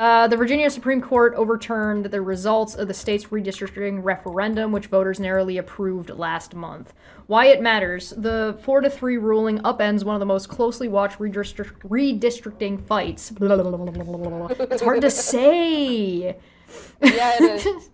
The Virginia Supreme Court overturned the results of the state's redistricting referendum, which voters narrowly approved last month. Why it matters: the 4-3 ruling upends one of the most closely watched redistricting fights. It's hard to say. Yeah, it is.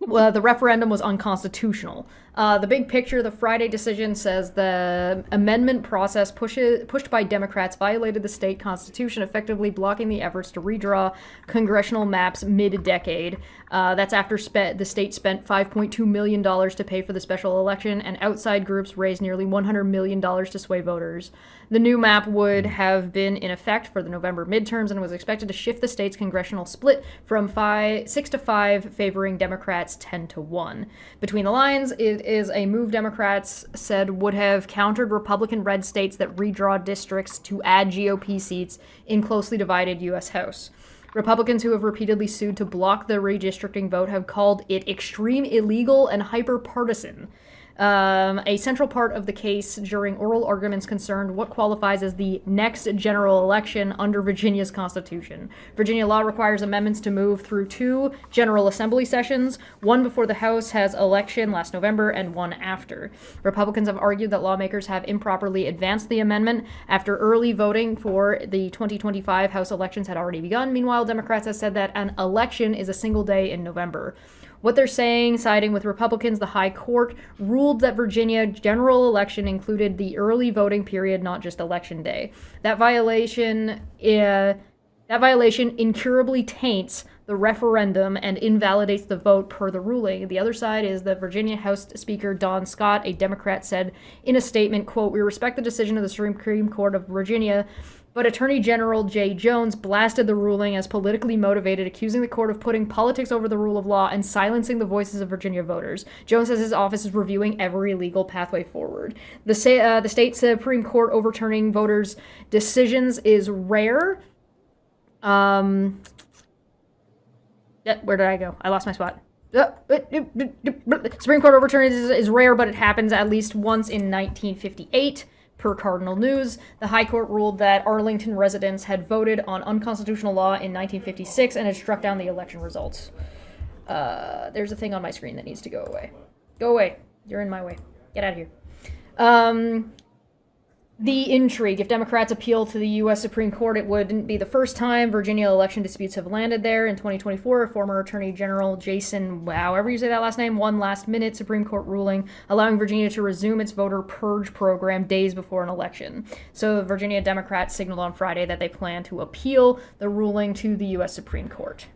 Well, the referendum was unconstitutional. The big picture, the Friday decision says the amendment process pushed by Democrats violated the state constitution, effectively blocking the efforts to redraw congressional maps mid-decade. That's after the state spent $5.2 million to pay for the special election, and outside groups raised nearly $100 million to sway voters. The new map would have been in effect for the November midterms and was expected to shift the state's congressional split from 6-5, favoring Democrats 10-1. Between the lines, it is a move Democrats said would have countered Republican red states that redraw districts to add GOP seats in closely divided U.S. House. Republicans who have repeatedly sued to block the redistricting vote have called it extreme, illegal, and hyper-partisan. A central part of the case during oral arguments concerned what qualifies as the next general election under Virginia's constitution. Virginia law requires amendments to move through 2 General Assembly sessions, one before the House has election last November and one after. Republicans have argued that lawmakers have improperly advanced the amendment after early voting for the 2025 House elections had already begun. Meanwhile, Democrats have said that an election is a single day in November. What they're saying, siding with Republicans, the High Court ruled that Virginia general election included the early voting period, not just election day. That violation incurably taints the referendum and invalidates the vote per the ruling. The other side is that Virginia House Speaker Don Scott, a Democrat, said in a statement, quote, "We respect the decision of the Supreme Court of Virginia, but Attorney General Jay Jones blasted the ruling as politically motivated, accusing the court of putting politics over the rule of law and silencing the voices of Virginia voters. Jones says his office is reviewing every legal pathway forward." The state Supreme Court overturning voters' decisions is rare. Where did I go? I lost my spot. Supreme Court overturning is rare, but it happens at least once in 1958. Per Cardinal News, the High Court ruled that Arlington residents had voted on unconstitutional law in 1956 and had struck down the election results. There's a thing on my screen that needs to go away. Go away. You're in my way. Get out of here. The intrigue. If Democrats appeal to the U.S. Supreme Court, it wouldn't be the first time Virginia election disputes have landed there. In 2024, former Attorney General Jason, however you say that last name, won last-minute Supreme Court ruling allowing Virginia to resume its voter purge program days before an election. So the Virginia Democrats signaled on Friday that they plan to appeal the ruling to the U.S. Supreme Court.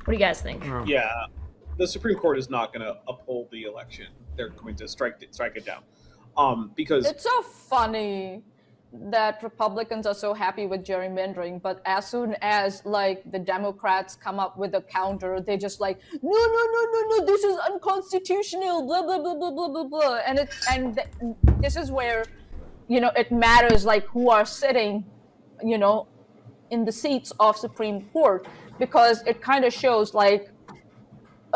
What do you guys think? Yeah, the Supreme Court is not going to uphold the election. They're going to strike it down. Because it's so funny that Republicans are so happy with gerrymandering, but as soon as like the Democrats come up with a counter, they just like no, this is unconstitutional, blah blah blah blah blah blah blah, and this is where it matters like who are sitting in the seats of Supreme Court, because it kind of shows like,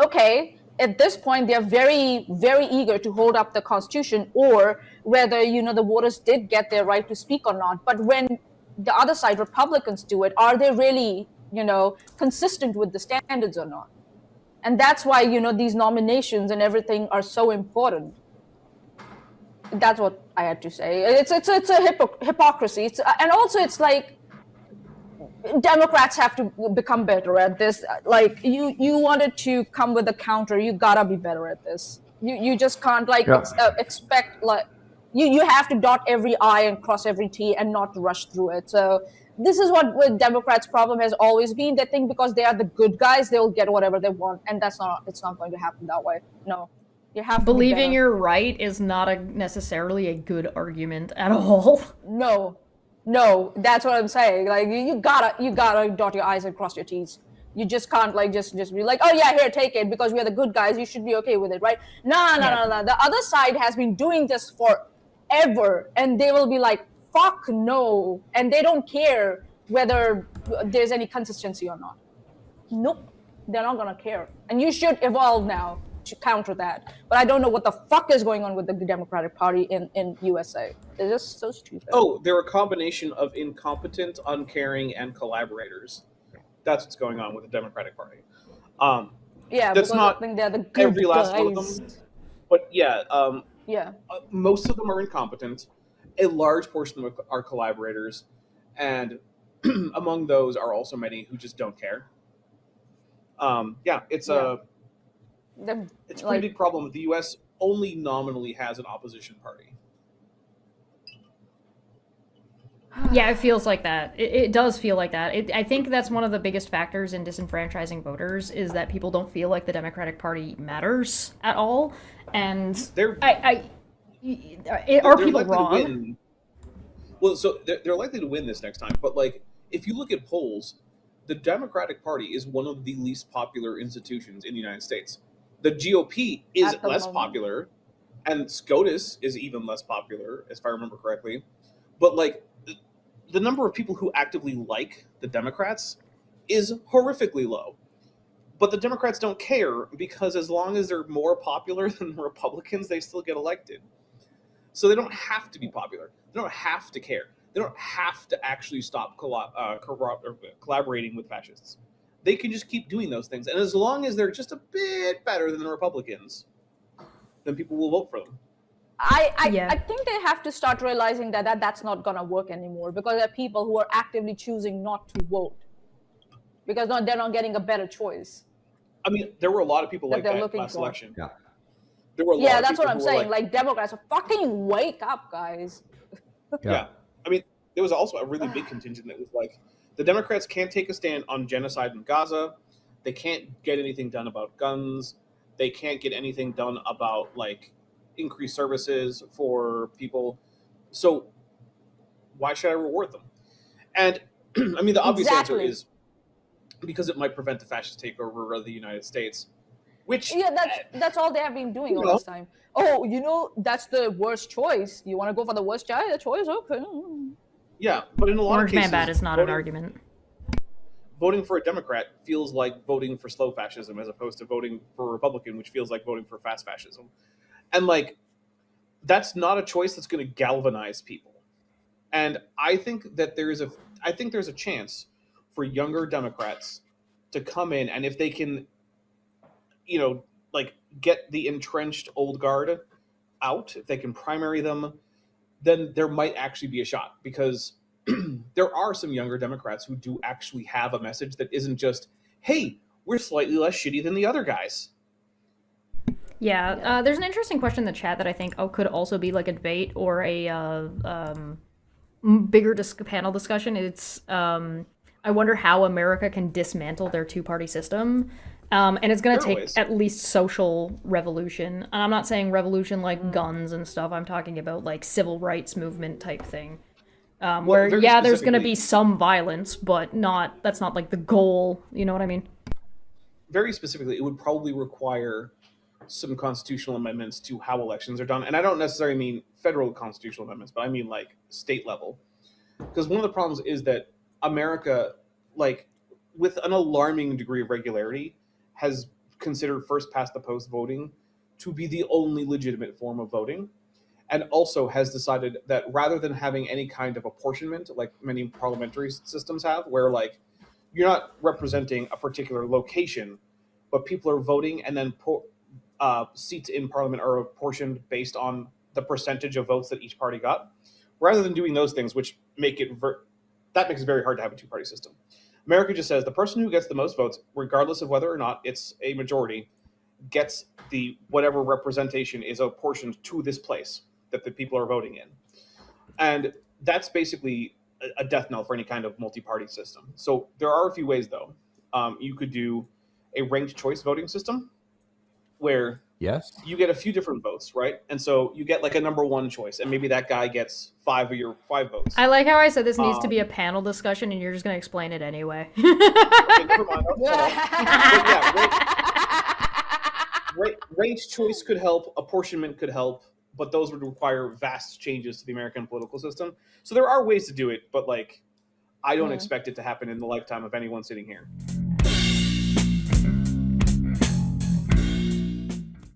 okay, at this point, they're very, very eager to hold up the Constitution, or whether, the voters did get their right to speak or not. But when the other side, Republicans, do it, are they really, consistent with the standards or not? And that's why, these nominations and everything are so important. That's what I had to say. It's a hypocrisy. And also, it's like, Democrats have to become better at this. Like you wanted to come with a counter, you gotta be better at this. You just can't expect like you have to dot every I and cross every T and not rush through it. So this is what with Democrats' problem has always been. They think because they are the good guys, they'll get whatever they want, and it's not going to happen that way. No, you have to believing you're right is not necessarily a good argument at all. No, that's what I'm saying. Like you gotta dot your I's and cross your T's. You just can't like just be like, oh yeah, here, take it because we are the good guys. You should be okay with it, right? No. The other side has been doing this forever, and they will be like, fuck no, and they don't care whether there's any consistency or not. Nope, they're not gonna care. And you should evolve now counter that. But I don't know what the fuck is going on with the Democratic Party in USA. It's just so stupid. Oh, they're a combination of incompetent, uncaring, and collaborators. That's what's going on with the Democratic Party. Yeah, that's because not I think they're the good every last guys. one of them, but yeah, Yeah. Most of them are incompetent. A large portion of them are collaborators, and among those are also many who just don't care. It's Yeah. it's a pretty big problem. The U.S. only nominally has an opposition party. Yeah, it feels like that. It does feel like that. I think that's one of the biggest factors in disenfranchising voters is that people don't feel like the Democratic Party matters at all. And are people wrong? Well, so they're likely to win this next time. But like, if you look at polls, the Democratic Party is one of the least popular institutions in the United States. The GOP is less popular, and SCOTUS is even less popular, if I remember correctly. But like, the number of people who actively like the Democrats is horrifically low. But the Democrats don't care because as long as they're more popular than the Republicans, they still get elected. So they don't have to be popular. They don't have to care. They don't have to actually stop collaborating with fascists. They can just keep doing those things. And as long as they're just a bit better than the Republicans, then people will vote for them. I think they have to start realizing that that's not going to work anymore because there are people who are actively choosing not to vote because they're not getting a better choice. I mean, there were a lot of people like that last election. Yeah. There were a lot of that's people what I'm saying. Like Democrats are fucking wake up, guys. Yeah. I mean, there was also a really big contingent that was like, the Democrats can't take a stand on genocide in Gaza. They can't get anything done about guns. They can't get anything done about like increased services for people. So why should I reward them? And I mean, the obvious answer is because it might prevent the fascist takeover of the United States. Which that's all they have been doing all this time. Oh, that's the worst choice. You want to go for the worst choice? Okay. Yeah, but in a lot of cases, man bad is not an argument. Voting for a Democrat feels like voting for slow fascism as opposed to voting for a Republican, which feels like voting for fast fascism. And like, that's not a choice that's going to galvanize people. And I think that there's a chance for younger Democrats to come in, and if they can, like get the entrenched old guard out, if they can primary them, then there might actually be a shot because there are some younger Democrats who do actually have a message that isn't just, hey, we're slightly less shitty than the other guys. Yeah, there's an interesting question in the chat that I think could also be like a debate or a bigger panel discussion. It's I wonder how America can dismantle their two-party system. And it's going to take at least social revolution. And I'm not saying revolution like guns and stuff. I'm talking about like civil rights movement type thing. Where, there's going to be some violence, but that's not like the goal. You know what I mean? Very specifically, it would probably require some constitutional amendments to how elections are done. And I don't necessarily mean federal constitutional amendments, but I mean like state level. Because one of the problems is that America, like with an alarming degree of regularity, has considered first past the post voting to be the only legitimate form of voting, and also has decided that rather than having any kind of apportionment like many parliamentary systems have, where like you're not representing a particular location, but people are voting and then seats in parliament are apportioned based on the percentage of votes that each party got, rather than doing those things, which make it that makes it very hard to have a two-party system. America just says the person who gets the most votes, regardless of whether or not it's a majority, gets the whatever representation is apportioned to this place that the people are voting in. And that's basically a death knell for any kind of multi-party system. So there are a few ways, though. You could do a ranked choice voting system where you get a few different votes, right? And so you get like a number one choice, and maybe that guy gets 5 of your 5 votes. I like how I said this needs to be a panel discussion, and you're just going to explain it anyway. Okay, never mind. Ranked choice could help, apportionment could help, but those would require vast changes to the American political system. So there are ways to do it, but like, I don't expect it to happen in the lifetime of anyone sitting here.